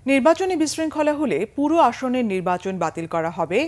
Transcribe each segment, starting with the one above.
নির্বাচনী বিশৃঙ্খলা হলে পুরো আসনের নির্বাচন বাতিল করা হবে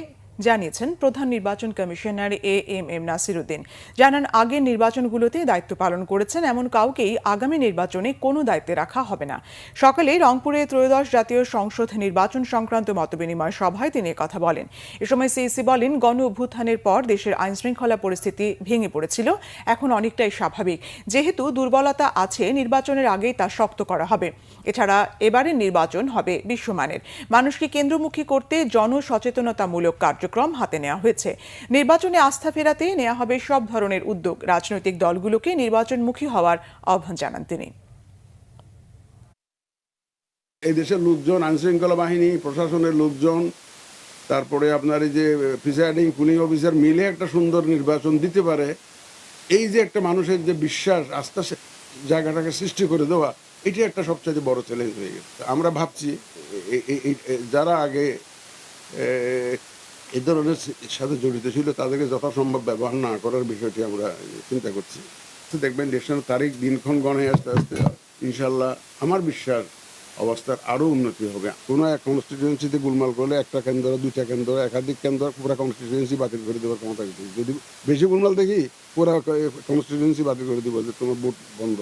জানিয়েছেন প্রধান নির্বাচন কমিশনার এএমএম নাসিরউদ্দিন। জানান, আগের নির্বাচনগুলোতে দায়িত্ব পালন করেছেন এমন কাউকেই আগামী নির্বাচনে কোনো দায়িত্বে রাখা হবে না। সকালে রংপুরে ত্রয়োদশ জাতীয় সংসদ নির্বাচন সংক্রান্ত মতবিনিময় সভায় তিনি কথা বলেন। এ সময় সিইসি বলেন, গণ অভ্যুত্থানের পর দেশের আইনশৃঙ্খলা পরিস্থিতি ভেঙে পড়েছিল, এখন অনেকটাই স্বাভাবিক। যেহেতু দুর্বলতা আছে, নির্বাচনের আগেই তা শক্ত করা হবে। এছাড়া এবারের নির্বাচন হবে বিশ্বমানের। মানুষকে কেন্দ্রমুখী করতে জনসচেতনতামূলক কার্যক্রম হাতে নেওয়া হয়েছে। নির্বাচনে আস্থা ফেরাতে নেওয়া হবে সব ধরনের উদ্যোগ। রাজনৈতিক দলগুলোকে নির্বাচনমুখী হওয়ার আহ্বান জানান তিনি। এই দেশের লোকজন, আইনশৃঙ্খলা বাহিনী, প্রশাসনের লোকজন, তারপরে আপনার এই যে প্রিসাইডিং পুলিং অফিসার মিলে একটা সুন্দর নির্বাচন দিতে পারে, এই যে একটা মানুষের যে বিশ্বাস, আস্থা জায়গাটাকে সৃষ্টি করে দেওয়া, এটি একটা সবচেয়ে বড় চ্যালেঞ্জ হয়ে গেছে। আমরা ভাবছি যারা আগে এই ধরনের সাথে জড়িত ছিল তাদেরকে যথাসম্ভব ব্যবহার না করার বিষয়টি আমরা চিন্তা করছি। দেখবেন ইলেকশনের তারিখ দিনক্ষণ গণে আস্তে আস্তে ইনশাল্লাহ আমার বিশ্বাস অবস্থার আরও উন্নতি হবে। কোনো এক কনস্টিটিউয়েন্সিতে গোলমাল করলে একটা কেন্দ্র, দুইটা কেন্দ্র, একাধিক কেন্দ্র, পুরো কনস্টিটিউয়েন্সি বাতিল করে দেওয়ার ক্ষমতা আছে। যদি বেশি গোলমাল দেখি পুরো কনস্টিটিউয়েন্সি বাতিল করে দেবো যে তোমার ভোট বন্ধ।